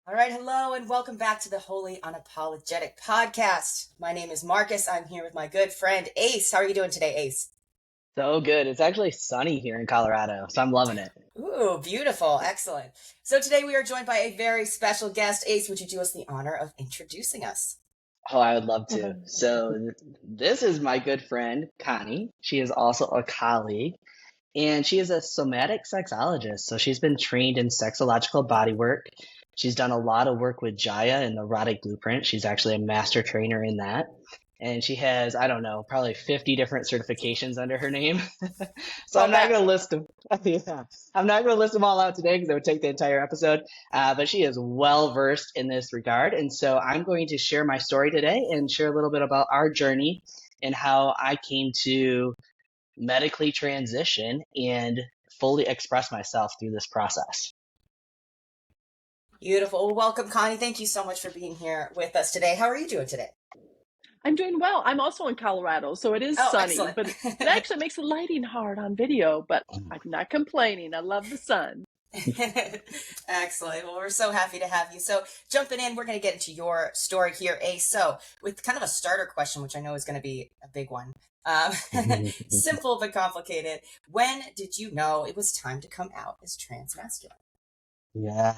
All right, hello, and welcome back to the Holy Unapologetic podcast. My name is Marcus. I'm here with my good friend Ayce. How are you doing today, Ayce? So good. It's actually sunny here in Colorado, so I'm loving it. Ooh, beautiful. Excellent. So today we are joined by a very special guest. Ayce, would you do us the honor of introducing us? Oh, I would love to. This is my good friend, Connie. She is also a colleague, and she is a somatic sexologist. So she's been trained in sexological bodywork. She's done a lot of work with Jaiya and the Erotic blueprint. She's actually a master trainer in that. And she has, I don't know, probably 50 different certifications under her name. So I'm Love not that. going to list them. Yeah. I'm not going to list them all out today because it would take the entire episode. But she is well versed in this regard. And so I'm going to share my story today and share a little bit about our journey and how I came to medically transition and fully express myself through this process. Beautiful. Well, welcome, Connie. Thank you so much for being here with us today. How are you doing today? I'm doing well. I'm also in Colorado, so it is Oh, sunny, excellent. but it actually makes the lighting hard on video, but I'm not complaining. I love the sun. Excellent. Well, we're so happy to have you. So, jumping in, we're going to get into your story here, Ace. So, with kind of a starter question, which I know is going to be a big one, um, simple but complicated. When did you know it was time to come out as transmasculine? Yeah.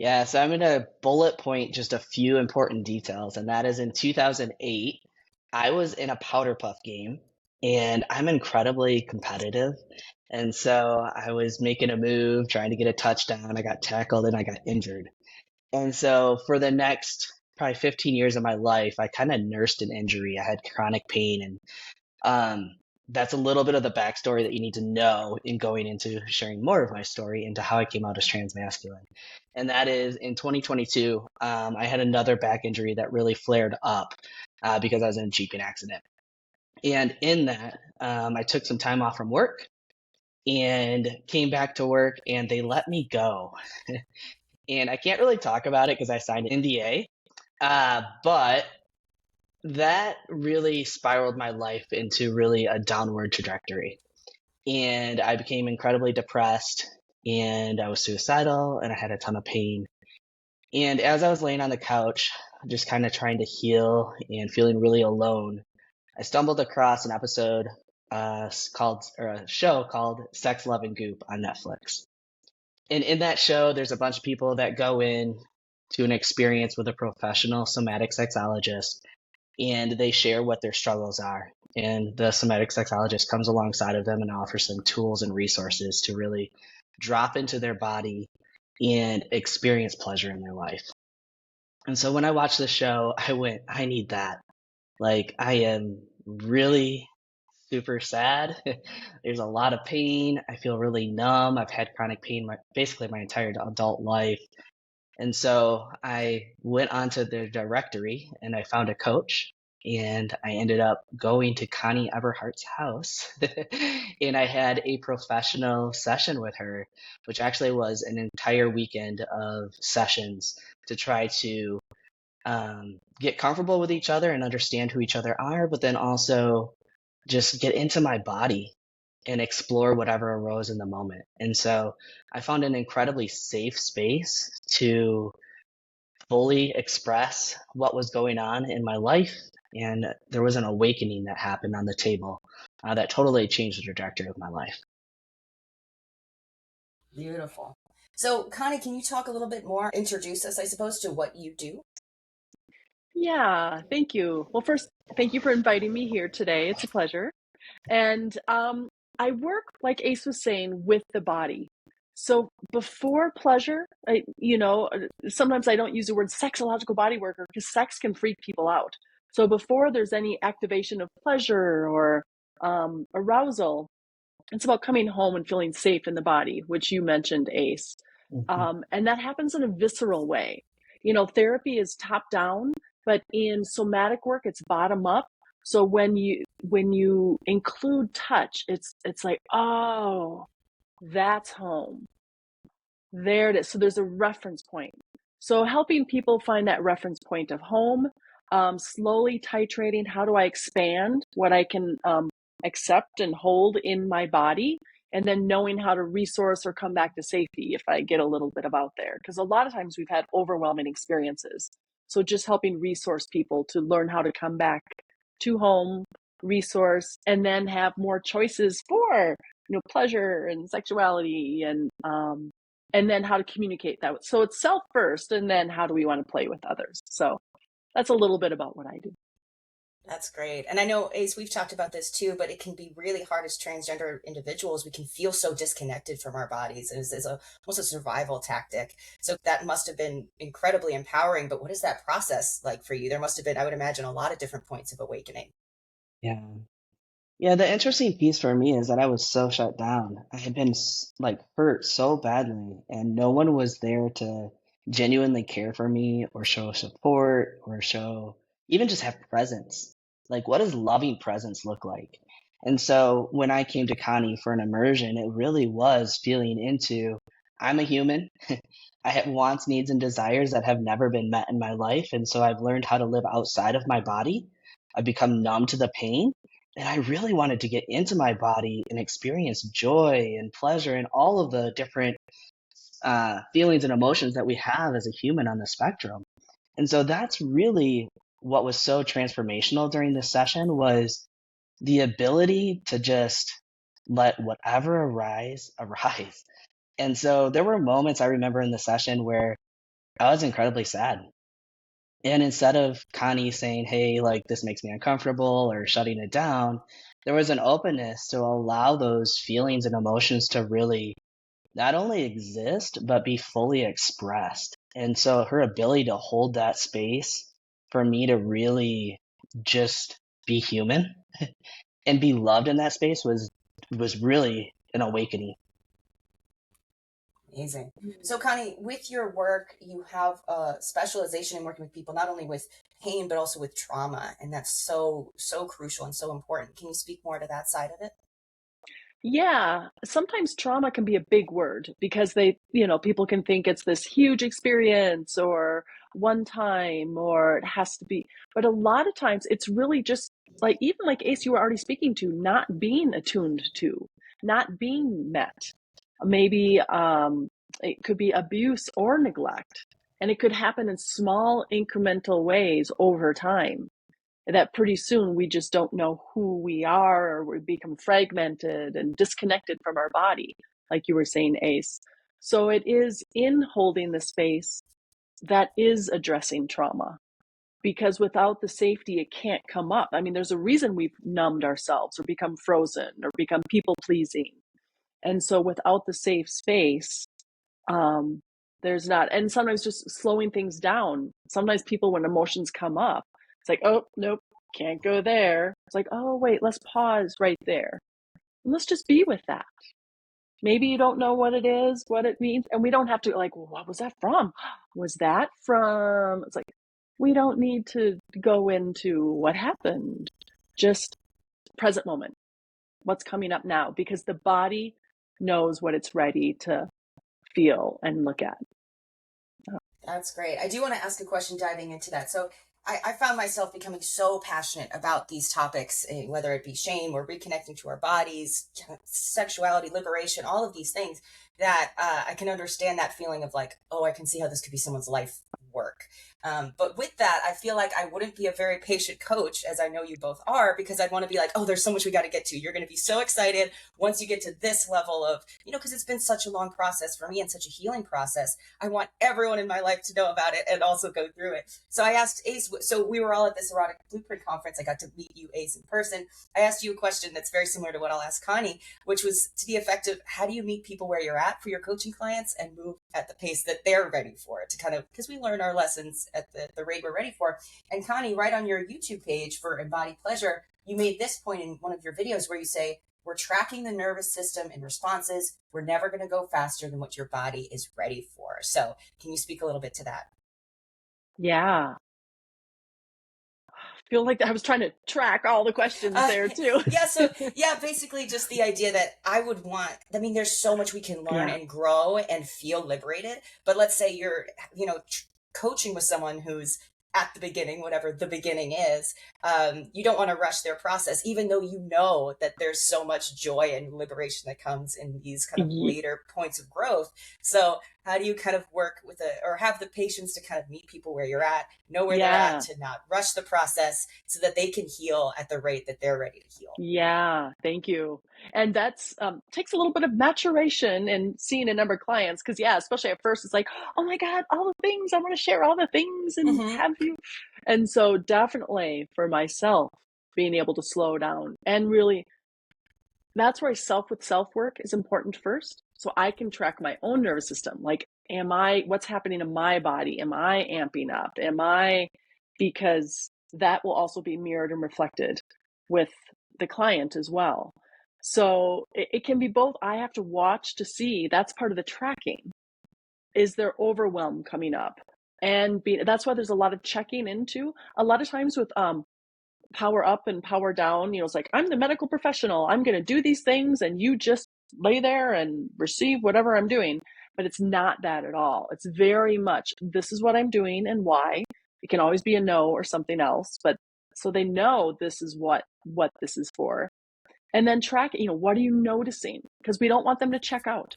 Yeah, so I'm going to bullet point just a few important details, and that is in 2008, I was in a powder puff game, and I'm incredibly competitive. And so I was making a move, trying to get a touchdown. I got tackled and I got injured. And so for the next probably 15 years of my life, I kind of nursed an injury. I had chronic pain, and that's a little bit of the backstory that you need to know in going into sharing more of my story into how I came out as transmasculine. And that is in 2022, I had another back injury that really flared up because I was in a jeeping accident. And in that, I took some time off from work and came back to work, and they let me go. And I can't really talk about it because I signed an NDA, but that really spiraled my life into really a downward trajectory. And I became incredibly depressed, and I was suicidal, and I had a ton of pain. And as I was laying on the couch, just kind of trying to heal and feeling really alone, I stumbled across an episode or a show called Sex, Love, and Goop on Netflix. And in that show, there's a bunch of people that go in to an experience with a professional somatic sexologist, and they share what their struggles are. And the somatic sexologist comes alongside of them and offers them tools and resources to really drop into their body and experience pleasure in their life. And so when I watched the show, I went, I need that. Like, I am really super sad. There's a lot of pain. I feel really numb. I've had chronic pain basically my entire adult life. And so I went onto their directory and I found a coach, and I ended up going to Connie Eberhart's house and I had a professional session with her, which actually was an entire weekend of sessions to try to get comfortable with each other and understand who each other are, but then also just get into my body and explore whatever arose in the moment. And so I found an incredibly safe space to fully express what was going on in my life. And there was an awakening that happened on the table that totally changed the trajectory of my life. Beautiful. So, Connie, can you talk a little bit more, introduce us, I suppose, to what you do? Yeah, thank you. Well, first, thank you for inviting me here today. It's a pleasure. And I work, like Ace was saying, with the body. So before pleasure, sometimes I don't use the word sexological body worker because sex can freak people out. So before there's any activation of pleasure or arousal, it's about coming home and feeling safe in the body, which you mentioned, Ace. Mhm. And that happens in a visceral way. Therapy is top down, but in somatic work, it's bottom up. So when you include touch, it's like, oh, that's home. There it is. So there's a reference point. So helping people find that reference point of home, slowly titrating. How do I expand what I can accept and hold in my body and then knowing how to resource or come back to safety if I get a little bit about there. Because a lot of times we've had overwhelming experiences. So just helping resource people to learn how to come back to home, resource, and then have more choices for, pleasure and sexuality, and then how to communicate that. So it's self first, and then how do we want to play with others? So that's a little bit about what I do. That's great. And I know, Ace, we've talked about this too, but it can be really hard as transgender individuals. We can feel so disconnected from our bodies as almost a survival tactic. So that must have been incredibly empowering. But what is that process like for you? There must have been, I would imagine, a lot of different points of awakening. Yeah. Yeah, the interesting piece for me is that I was so shut down. I had been like hurt so badly, and no one was there to genuinely care for me or show support or show even just have presence. Like, what does loving presence look like? And so when I came to Connie for an immersion, it really was feeling into I'm a human. I have wants, needs, and desires that have never been met in my life. And so I've learned how to live outside of my body. I've become numb to the pain and I really wanted to get into my body and experience joy and pleasure and all of the different feelings and emotions that we have as a human on the spectrum. And so that's really what was so transformational during this session was the ability to just let whatever arise arise. And so there were moments I remember in the session where I was incredibly sad. And instead of Connie saying, hey, like this makes me uncomfortable or shutting it down, there was an openness to allow those feelings and emotions to really not only exist, but be fully expressed. And so her ability to hold that space for me to really just be human and be loved in that space was really an awakening. Amazing. So, Connie, with your work, you have a specialization in working with people, not only with pain, but also with trauma. And that's so, so crucial and so important. Can you speak more to that side of it? Yeah, sometimes trauma can be a big word because people can think it's this huge experience or one time or it has to be. But a lot of times it's really just like, even like Ace, you were already speaking to, not being attuned to, not being met. Maybe it could be abuse or neglect, and it could happen in small incremental ways over time that pretty soon we just don't know who we are, or we become fragmented and disconnected from our body, like you were saying, Ace. So it is in holding the space that is addressing trauma, because without the safety, it can't come up. I mean, there's a reason we've numbed ourselves or become frozen or become people pleasing. And so without the safe space, there's not, and sometimes just slowing things down. Sometimes people, when emotions come up, it's like, oh, nope, can't go there. It's like, oh, wait, let's pause right there. And let's just be with that. Maybe you don't know what it is, what it means. And we don't have to like, well, what was that from? Was that from? It's like, we don't need to go into what happened. Just present moment. What's coming up now? Because the body knows what it's ready to feel and look at. That's great. I do want to ask a question diving into that. So I found myself becoming so passionate about these topics, whether it be shame or reconnecting to our bodies, sexuality, liberation, all of these things, that I can understand that feeling of like, oh, I can see how this could be someone's life work. But with that, I feel like I wouldn't be a very patient coach, as I know you both are, because I'd want to be like, oh, there's so much we got to get to. You're going to be so excited once you get to this level of, because it's been such a long process for me and such a healing process. I want everyone in my life to know about it and also go through it. So I asked Ace, so we were all at this Erotic Blueprint conference. I got to meet you, Ace, in person. I asked you a question that's very similar to what I'll ask Connie, which was to the effect of, how do you meet people where you're at for your coaching clients and move at the pace that they're ready for it, to kind of, because we learn our lessons at the rate we're ready for. And Connie, right on your YouTube page for Embodied Pleasure, you made this point in one of your videos where you say, we're tracking the nervous system and responses. We're never going to go faster than what your body is ready for. So can you speak a little bit to that? Yeah. I feel like I was trying to track all the questions there too. Basically just the idea that there's so much we can learn and grow and feel liberated. But let's say you're, coaching with someone who's at the beginning, whatever the beginning is. You don't want to rush their process, even though you know that there's so much joy and liberation that comes in these kind of Ye- later points of growth. So how do you kind of work with or have the patience to kind of meet people where you're at, know where they're at, Yeah. to not rush the process so that they can heal at the rate that they're ready to heal? Yeah, thank you. And that's takes a little bit of maturation and seeing a number of clients because yeah, especially at first it's like, oh my God, all the things I want to share, all the things and Mm-hmm. have you. And so definitely for myself, being able to slow down and really that's where self with self work is important first. So I can track my own nervous system. Like, what's happening in my body? Am I amping up? Because that will also be mirrored and reflected with the client as well. So it can be both. I have to watch to see that's part of the tracking. Is there overwhelm coming up? And that's why there's a lot of checking into. A lot of times with power up and power down, it's like, I'm the medical professional, I'm going to do these things and you just lay there and receive whatever I'm doing. But it's not that at all. It's very much, this is what I'm doing and why. It can always be a no or something else, but so they know this is what this is for. And then track, what are you noticing? Because we don't want them to check out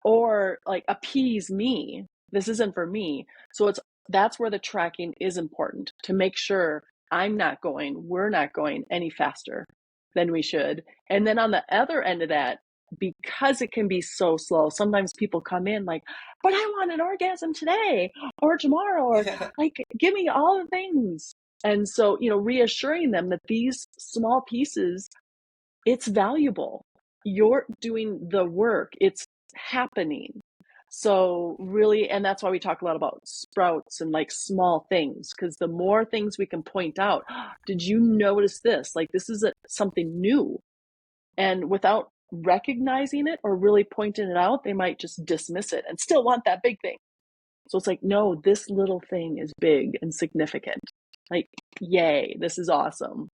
or like appease me. This isn't for me. So that's where the tracking is important, to make sure we're not going any faster than we should. And then on the other end of that, because it can be so slow, sometimes people come in like, but I want an orgasm today or tomorrow, or like, give me all the things. And so, reassuring them that these small pieces, it's valuable. You're doing the work. It's happening. So really, and that's why we talk a lot about sprouts and like small things, because the more things we can point out, did you notice this? Like this is something new. And without recognizing it or really pointing it out, they might just dismiss it and still want that big thing. So it's like, no, this little thing is big and significant. Like, yay, this is awesome.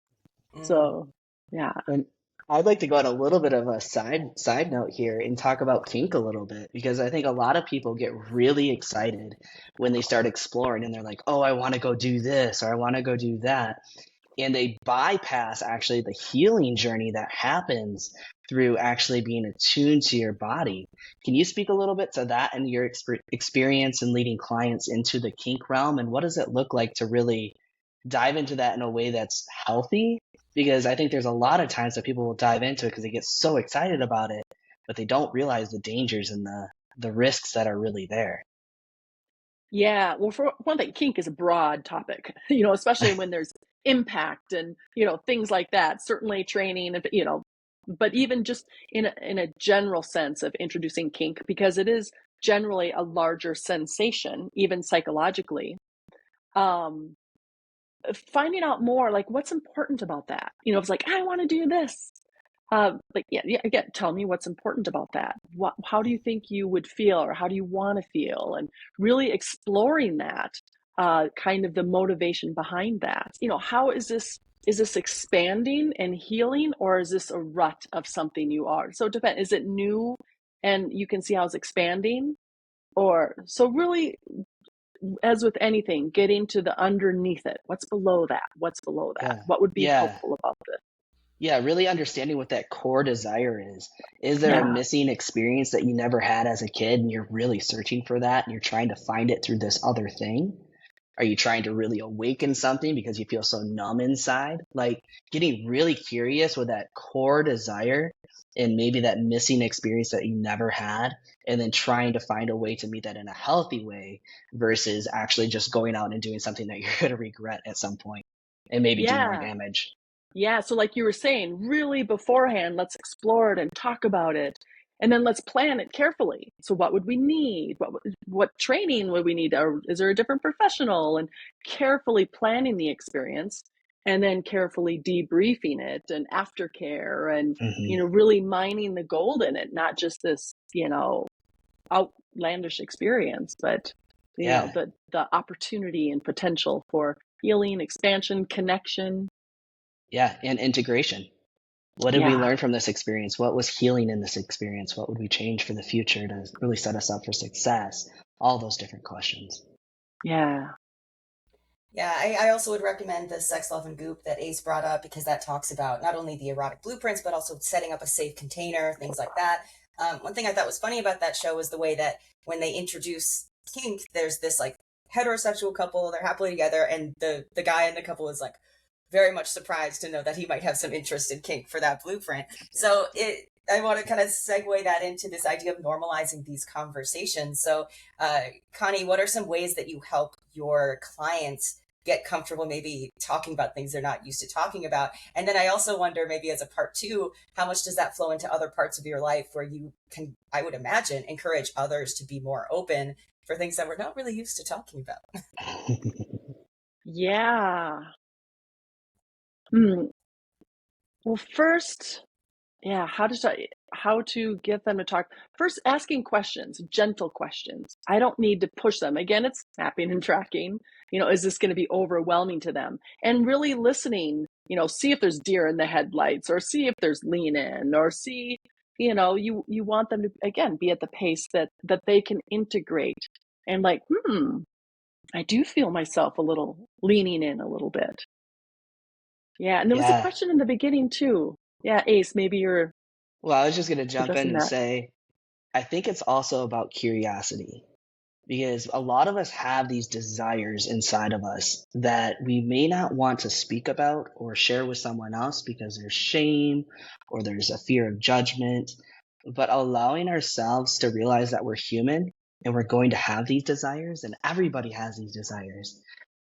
Mm. So yeah. And I'd like to go on a little bit of a side note here and talk about kink a little bit, because I think a lot of people get really excited when they start exploring and they're like, "Oh, I want to go do this or I want to go do that." And they bypass actually the healing journey that happens through actually being attuned to your body. Can you speak a little bit to that and your experience in leading clients into the kink realm, and what does it look like to really dive into that in a way that's healthy? Because I think there's a lot of times that people will dive into it because they get so excited about it, but they don't realize the dangers and the risks that are really there. Yeah, well, for one thing, kink is a broad topic, especially when there's impact and, things like that. Certainly training, but even just in a general sense of introducing kink, because it is generally a larger sensation, even psychologically. Um, Finding out more, like what's important about that. It's like, I want to do this. Like, yeah, again, tell me what's important about that. How do you think you would feel, or how do you want to feel? And really exploring that, kind of the motivation behind that. How is this expanding and healing, or is this a rut of something you are? So it depends. Is it new and you can see how it's expanding? Or so really, as with anything, getting to the underneath it. What's below that? What's below that? Yeah. What would be Yeah. helpful about this? Yeah, really understanding what that core desire is. Is there a Yeah. missing experience that you never had as a kid and you're really searching for that and you're trying to find it through this other thing? Are you trying to really awaken something because you feel so numb inside? Like getting really curious with that core desire and maybe that missing experience that you never had, and then trying to find a way to meet that in a healthy way versus actually just going out and doing something that you're going to regret at some point and maybe do more Yeah. damage. Yeah, so like you were saying, really beforehand, let's explore it and talk about it. And then let's plan it carefully. So what would we need? What training would we need? Or is there a different professional? And carefully planning the experience and then carefully debriefing it and aftercare and, Hmm. really mining the gold in it, not just this, outlandish experience, but, Yeah. the opportunity and potential for healing, expansion, connection. Yeah. And integration. What did we Yeah. learn from this experience? What was healing in this experience? What would we change for the future to really set us up for success? All those different questions. Yeah. Yeah, I also would recommend the Sex, Love, and Goop that Ayce brought up, because that talks about not only the erotic blueprints, but also setting up a safe container, things like that. One thing I thought was funny about that show was the way that when they introduce kink, there's this like heterosexual couple, they're happily together, and the guy in the couple is like very much surprised to know that he might have some interest in kink for that blueprint. So I want to kind of segue that into this idea of normalizing these conversations. So, Connie, what are some ways that you help your clients get comfortable maybe talking about things they're not used to talking about? And then I also wonder, maybe as a part two, how much does that flow into other parts of your life where you can, I would imagine, encourage others to be more open for things that we're not really used to talking about? Yeah. Hmm. Well, first, yeah, how to get them to talk? First, asking questions, gentle questions. I don't need to push them. Again, it's mapping and tracking. Is this going to be overwhelming to them? And really listening, see if there's deer in the headlights, or see if there's lean in, or see, you want them to, again, be at the pace that they can integrate. And like, I do feel myself a little leaning in a little bit. Yeah, and there was a Yeah. question in the beginning too. Yeah, Ayce, maybe you're Well, I was just going to jump in addressing and that. say, I think it's also about curiosity, because a lot of us have these desires inside of us that we may not want to speak about or share with someone else because there's shame or there's a fear of judgment. But allowing ourselves to realize that we're human and we're going to have these desires, and everybody has these desires.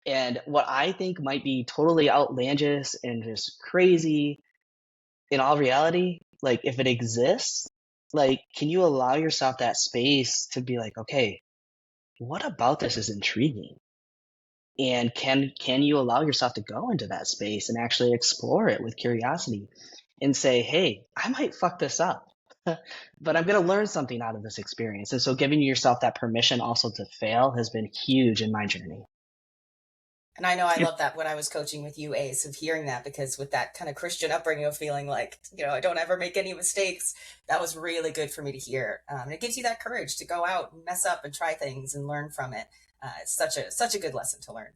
And what I think might be totally outlandish and just crazy, in all reality, like if it exists, like, can you allow yourself that space to be like, okay, what about this is intriguing? And can you allow yourself to go into that space and actually explore it with curiosity and say, hey, I might fuck this up, but I'm going to learn something out of this experience. And so giving yourself that permission also to fail has been huge in my journey. And I know I love that when I was coaching with you, Ace, of hearing that, because with that kind of Christian upbringing of feeling like, I don't ever make any mistakes, that was really good for me to hear. And it gives you that courage to go out and mess up and try things and learn from it. It's such a good lesson to learn.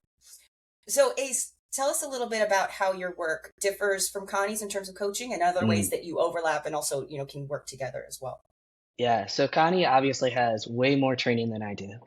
So, Ace, tell us a little bit about how your work differs from Connie's in terms of coaching, and other ways Mm. that you overlap and also, can work together as well. Yeah, so Connie obviously has way more training than I do.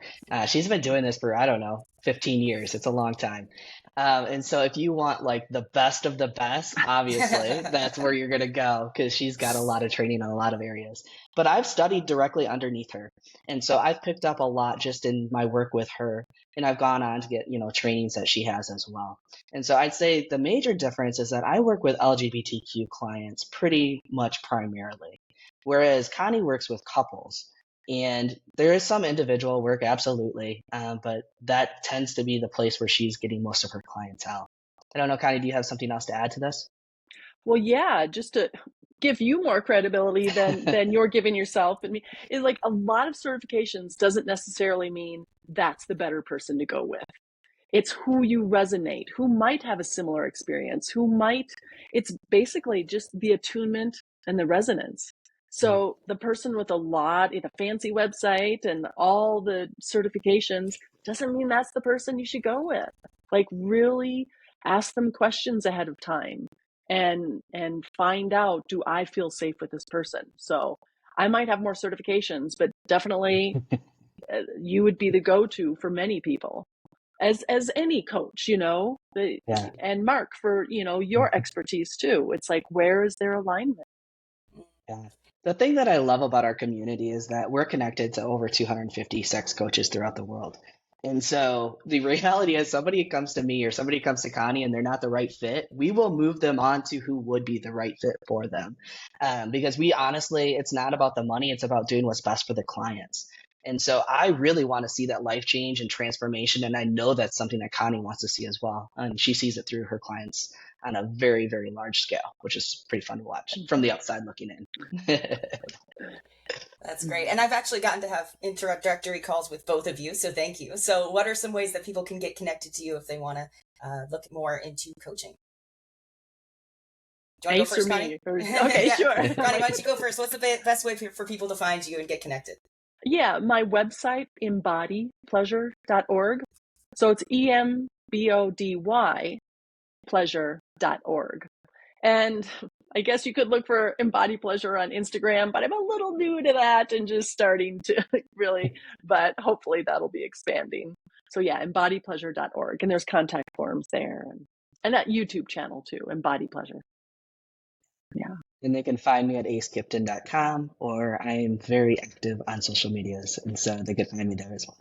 She's been doing this for, I don't know, 15 years. It's a long time. And so if you want like the best of the best, obviously that's where you're going to go, because she's got a lot of training in a lot of areas. But I've studied directly underneath her. And so I've picked up a lot just in my work with her. And I've gone on to get, trainings that she has as well. And so I'd say the major difference is that I work with LGBTQ clients pretty much primarily, whereas Connie works with couples. And there is some individual work, absolutely, but that tends to be the place where she's getting most of her clientele. I don't know, Connie, do you have something else to add to this? Well, yeah, just to give you more credibility than you're giving yourself. I mean, it's like a lot of certifications doesn't necessarily mean that's the better person to go with. It's who you resonate, who might have a similar experience, it's basically just the attunement and the resonance. Mm. So the person with a fancy website and all the certifications doesn't mean that's the person you should go with. Like, really ask them questions ahead of time and find out, do I feel safe with this person? So I might have more certifications, but definitely you would be the go-to for many people, as any coach, Yeah. and Mark, for your expertise too. It's like, where is their alignment? Yeah. The thing that I love about our community is that we're connected to over 250 sex coaches throughout the world. And so the reality is, somebody comes to me or somebody comes to Connie and they're not the right fit, we will move them on to who would be the right fit for them. Because we honestly, it's not about the money, it's about doing what's best for the clients. And so I really want to see that life change and transformation. And I know that's something that Connie wants to see as well. And she sees it through her clients on a very, very large scale, which is pretty fun to watch from the outside looking in. That's great. And I've actually gotten to have introductory calls with both of you, so thank you. So, what are some ways that people can get connected to you if they want to look more into coaching? Do you want to go Ace or first, Connie? me? Okay, Yeah. sure. Connie, why don't you go first? What's the best way for people to find you and get connected? Yeah, my website, embodypleasure.org. So it's BODY pleasure.org. And I guess you could look for Embody Pleasure on Instagram, but I'm a little new to that and just starting to really, but hopefully that'll be expanding. So yeah, embodypleasure.org. And there's contact forms there, and that YouTube channel too, Embody Pleasure. Yeah. And they can find me at acekipton.com, or I am very active on social medias, and so they can find me there as well.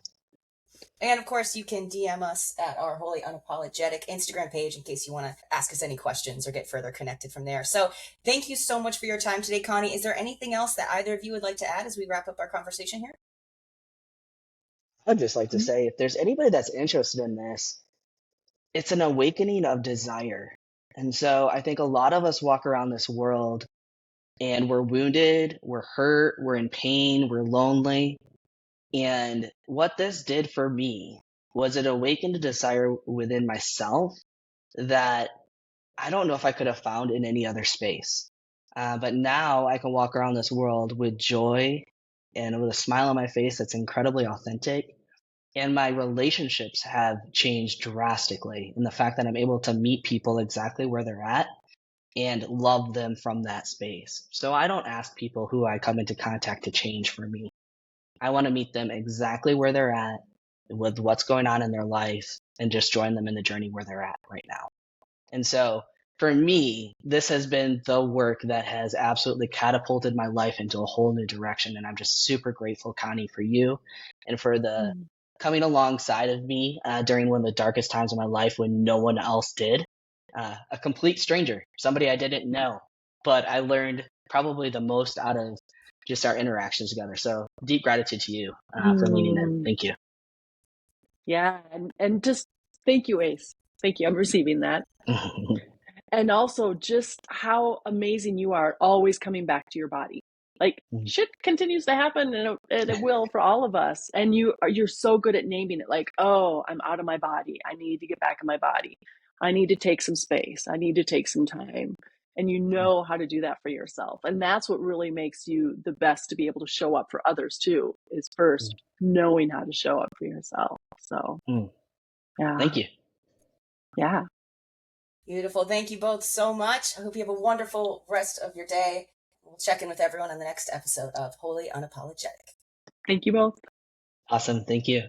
And of course, you can DM us at our Wholly Unapologetic Instagram page in case you want to ask us any questions or get further connected from there. So thank you so much for your time today, Connie. Is there anything else that either of you would like to add as we wrap up our conversation here? I'd just like to say, if there's anybody that's interested in this, it's an awakening of desire. And so I think a lot of us walk around this world and we're wounded, we're hurt, we're in pain, we're lonely. And what this did for me was it awakened a desire within myself that I don't know if I could have found in any other space. But now I can walk around this world with joy and with a smile on my face that's incredibly authentic. And my relationships have changed drastically in the fact that I'm able to meet people exactly where they're at and love them from that space. So I don't ask people who I come into contact to change for me. I want to meet them exactly where they're at with what's going on in their life and just join them in the journey where they're at right now. And so for me, this has been the work that has absolutely catapulted my life into a whole new direction. And I'm just super grateful, Connie, for you and for the coming alongside of me during one of the darkest times of my life when no one else did. A complete stranger, somebody I didn't know, but I learned probably the most out of just our interactions together. So deep gratitude to you for leaning in. Thank you. Yeah. And just thank you, Ayce. Thank you. I'm receiving that. And also just how amazing you are, always coming back to your body. Like shit continues to happen, and it will for all of us. And you're so good at naming it. Like, oh, I'm out of my body. I need to get back in my body. I need to take some space. I need to take some time. And you know how to do that for yourself. And that's what really makes you the best to be able to show up for others too, is first knowing how to show up for yourself. So yeah. Thank you. Yeah. Beautiful. Thank you both so much. I hope you have a wonderful rest of your day. We'll check in with everyone on the next episode of Wholly Unapologetic. Thank you both. Awesome. Thank you.